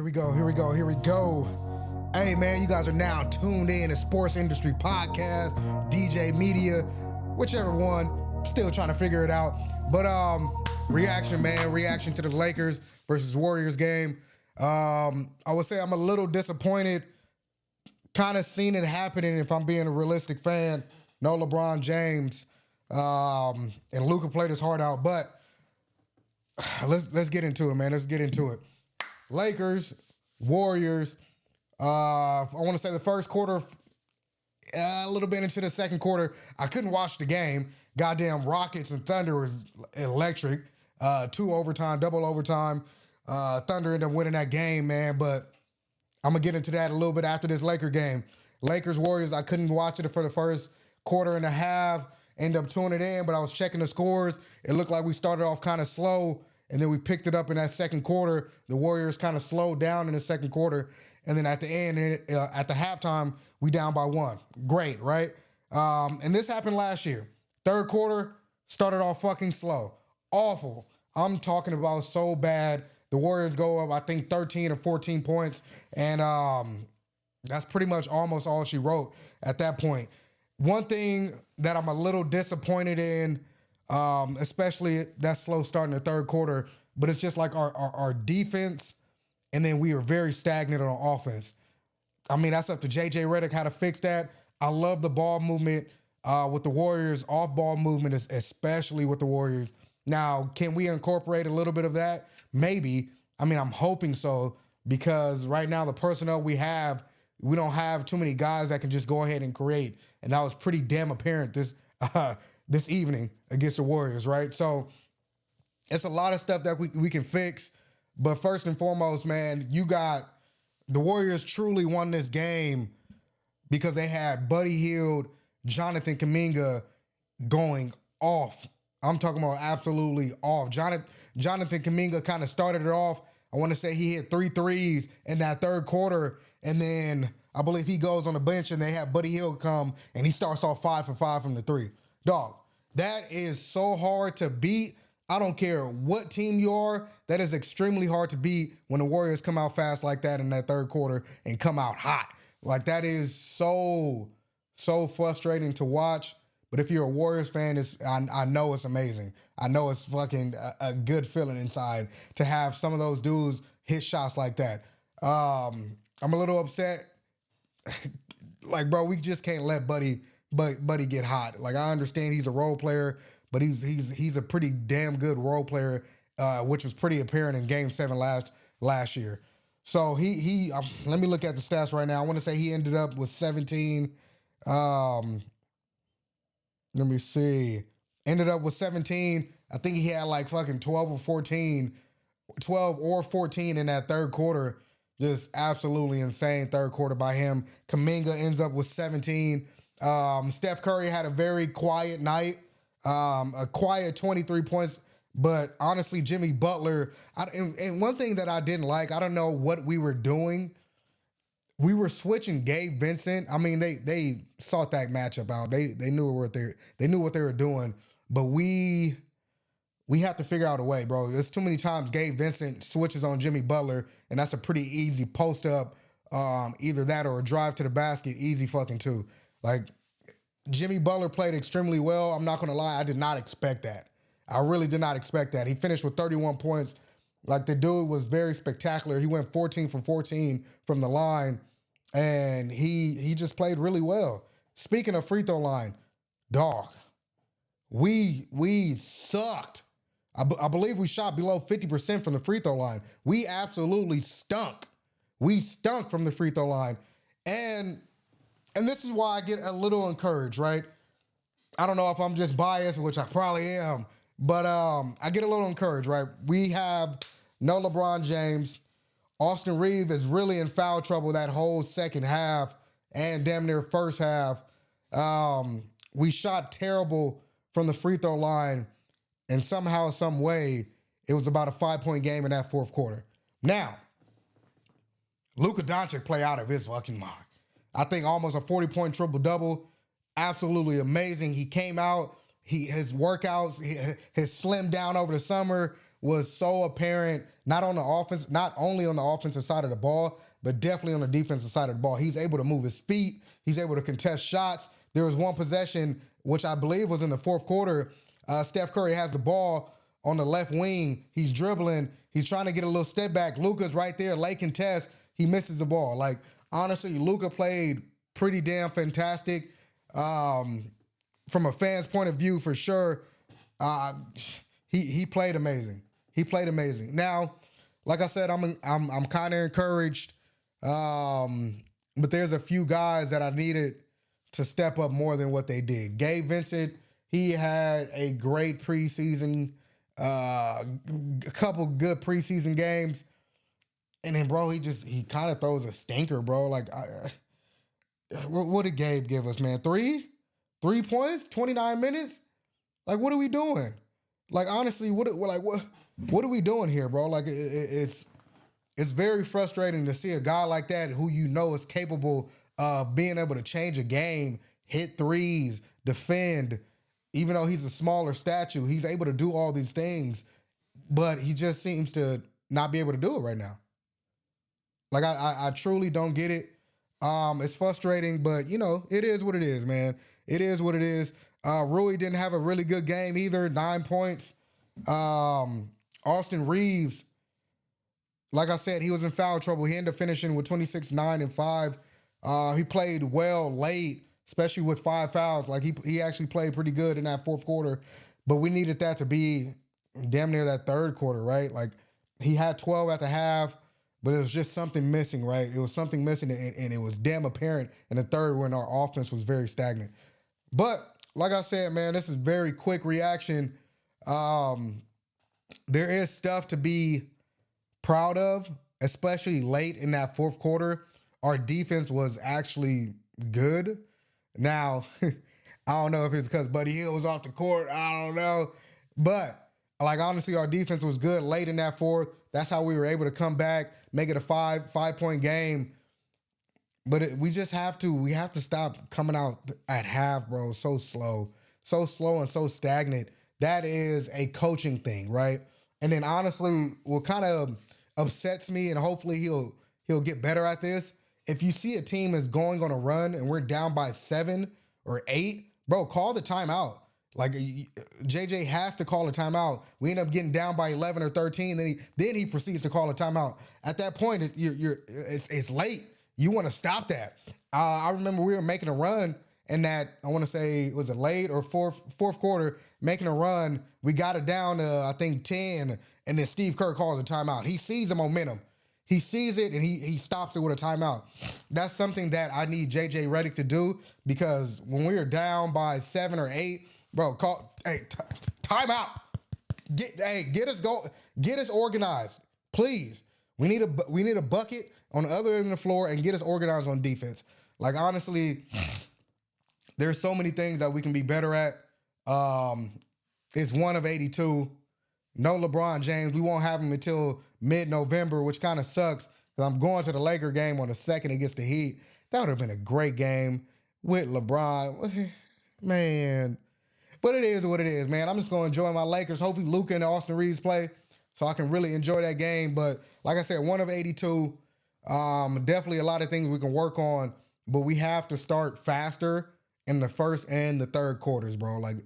we go. Hey, man, you guys are now tuned in to Sports Industry Podcast, DJ Media, whichever one. Still trying to figure it out. But reaction to the Lakers versus Warriors game. I would say I'm a little disappointed. Kind of seen it happening if I'm being a realistic fan. No LeBron James. And Luka played his heart out. But let's get into it, man. Let's get into it. Lakers, Warriors. I want to say the first quarter, a little bit into the second quarter, I couldn't watch the game. Goddamn Rockets and Thunder was electric. Double overtime. Thunder ended up winning that game, man. But I'm going to get into that a little bit after this Laker game. Lakers, Warriors, I couldn't watch it for the first quarter and a half. Ended up tuning it in, but I was checking the scores. It looked like we started off kind of slow, and then we picked it up in that second quarter. The Warriors kind of slowed down in the second quarter. And then at the end, at the halftime, we down by one. Great, right? And this happened last year. Third quarter, started off fucking slow. Awful. I'm talking about so bad. The Warriors go up, I think, 13 or 14 points. And that's pretty much almost all she wrote at that point. One thing that I'm a little disappointed in, especially that slow start in the third quarter, but it's just like our defense, and then we are very stagnant on offense. I mean, that's up to J.J. Redick how to fix that. I love the ball movement with the Warriors, off-ball movement, especially with the Warriors. Now, can we incorporate a little bit of that? Maybe. I mean, I'm hoping so, because right now the personnel we don't have too many guys that can just go ahead and create. And that was pretty damn apparent this evening against the Warriors, right? So it's a lot of stuff that we can fix. But first and foremost, man, the Warriors truly won this game because they had Buddy Hield, Jonathan Kuminga going off. I'm talking about absolutely off. Jonathan Kuminga kind of started it off. I want to say he hit 3 threes in that third quarter, and then I believe he goes on the bench and they have Buddy Hield come and he starts off 5 for 5 from the three. Dog, that is so hard to beat. I don't care what team you are. That is extremely hard to beat when the Warriors come out fast like that in that third quarter and come out hot. Like, that is so frustrating to watch. But if you're a Warriors fan, I know it's amazing. I know it's fucking a good feeling inside to have some of those dudes hit shots like that. I'm a little upset. Like, bro, we just can't let Buddy get hot. Like, I understand he's a role player, but he's a pretty damn good role player, which was pretty apparent in Game 7 last year. So he let me look at the stats right now. I want to say he ended up with 17. Let me see. Ended up with 17. I think he had like fucking 12 or 14 in that third quarter. Just absolutely insane third quarter by him. Kuminga ends up with 17. Steph Curry had a very quiet night. A quiet 23 points. But honestly, Jimmy Butler, and one thing that I didn't like, I don't know what we were doing. We were switching Gabe Vincent. I mean, they sought that matchup out. They knew what they were doing. But we have to figure out a way, bro. There's too many times Gabe Vincent switches on Jimmy Butler, and that's a pretty easy post up. Either that or a drive to the basket, easy fucking too. Like, Jimmy Butler played extremely well. I'm not gonna lie, I did not expect that. I really did not expect that. He finished with 31 points. Like, the dude was very spectacular. He went 14 from 14 from the line, and he just played really well. Speaking of free throw line, dog, we sucked. I believe we shot below 50% from the free throw line. We absolutely stunk. We stunk from the free throw line. And this is why I get a little encouraged, right? I don't know if I'm just biased, which I probably am, but I get a little encouraged, right? We have no LeBron James. Austin Reeves is really in foul trouble that whole second half and damn near first half. We shot terrible from the free throw line, and somehow, some way, it was about a 5-point game in that fourth quarter. Now, Luka Doncic play out of his fucking mind. I think almost a 40-point triple-double. Absolutely amazing. He came out. His workouts, his slimmed down over the summer. was so apparent, not only on the offensive side of the ball, but definitely on the defensive side of the ball. He's able to move his feet. He's able to contest shots. There was one possession, which I believe was in the fourth quarter. Steph Curry has the ball on the left wing. He's dribbling. He's trying to get a little step back. Luka's right there, late contest. He misses the ball. Like, honestly, Luka played pretty damn fantastic. From a fan's point of view, for sure, he played amazing. He played amazing. Now, like I said, I'm kind of encouraged, but there's a few guys that I needed to step up more than what they did. Gabe Vincent, he had a great preseason, a couple good preseason games, and then, bro, he kind of throws a stinker, bro. Like, what did Gabe give us, man? 3 points, 29 minutes. Like, what are we doing? Like, honestly, what are we doing here, bro? Like, it's very frustrating to see a guy like that who you know is capable of being able to change a game, hit threes, defend. Even though he's a smaller statue, he's able to do all these things, but he just seems to not be able to do it right now. Like, I truly don't get it. It's frustrating, but, you know, it is what it is, man. It is what it is. Rui didn't have a really good game either, 9 points. Austin Reeves, like I said, he was in foul trouble. He ended up finishing with 26, 9, and 5. He played well late, especially with 5 fouls. Like, he actually played pretty good in that fourth quarter, but we needed that to be damn near that third quarter, right? Like, he had 12 at the half, but it was just something missing, right? It was something missing, and it was damn apparent in the third when our offense was very stagnant. But like I said, man, this is very quick reaction. There is stuff to be proud of, especially late in that fourth quarter. Our defense was actually good. Now, I don't know if it's because Buddy Hield was off the court. I don't know. But, like, honestly, our defense was good late in that fourth. That's how we were able to come back, make it a five-point game. But we just have to stop coming out at half, bro, so slow and so stagnant. That is a coaching thing, right? And then, honestly, what kind of upsets me, and hopefully he'll get better at this, if you see a team is going on a run and we're down by 7 or 8, bro, call the timeout. Like, JJ has to call a timeout. We end up getting down by 11 or 13, then he proceeds to call a timeout. At that point, it's late. You want to stop that. I remember we were making a run in that, I want to say, was it late or fourth quarter, making a run. We got it down to, I think, 10, and then Steve Kerr calls a timeout. He sees the momentum. He sees it, and he stops it with a timeout. That's something that I need JJ Redick to do, because when we are down by 7 or 8, bro, timeout. Get us organized, please. We need a bucket on the other end of the floor and get us organized on defense. Like, honestly, there's so many things that we can be better at. It's 1 of 82. No LeBron James. We won't have him until mid-November, which kind of sucks, because I'm going to the Laker game on the 2nd against the Heat. That would have been a great game with LeBron. Man. But it is what it is, man. I'm just going to enjoy my Lakers. Hopefully Luka and Austin Reeves play so I can really enjoy that game. But like I said, 1 of 82. Definitely a lot of things we can work on, but we have to start faster in the first and the third quarters, bro. Like,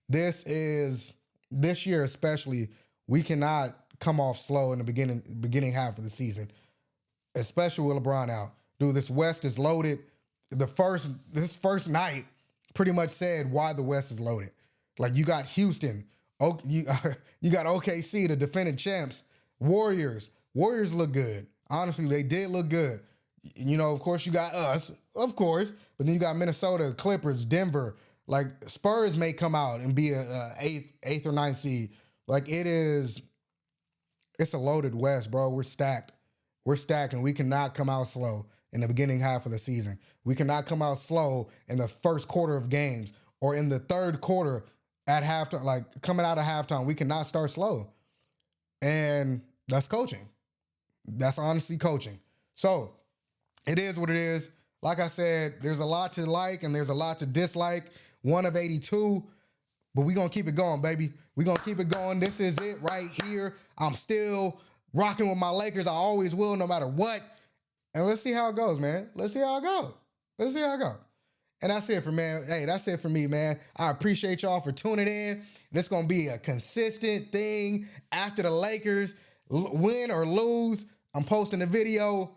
this year especially, we cannot come off slow in the beginning half of the season, especially with LeBron out. Dude, this West is loaded. This first night pretty much said why the West is loaded. Like, you got Houston, you got OKC, the defending champs, Warriors. Warriors look good. Honestly, they did look good. You know, of course, you got us, of course, but then you got Minnesota, Clippers, Denver. Like, Spurs may come out and be a eighth or ninth seed. Like, it's a loaded West, bro. We're stacked. And we cannot come out slow in the beginning half of the season. We cannot come out slow in the first quarter of games or in the third quarter at halftime, like coming out of halftime. We cannot start slow. And that's coaching. That's honestly coaching. So it is what it is. Like I said, there's a lot to like and there's a lot to dislike. 1 of 82. But we gonna keep it going, baby. We gonna keep it going. This is it right here. I'm still rocking with my Lakers. I always will, no matter what. And let's see how it goes, man. Let's see how it goes. Let's see how it goes. And that's it for man. Hey, that's it for me, man. I appreciate y'all for tuning in. This gonna be a consistent thing after the Lakers win or lose. I'm posting a video,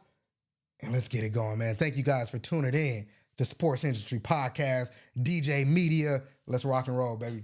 and let's get it going, man. Thank you guys for tuning in to Sports Industry Podcast, DJ Media. Let's rock and roll, baby.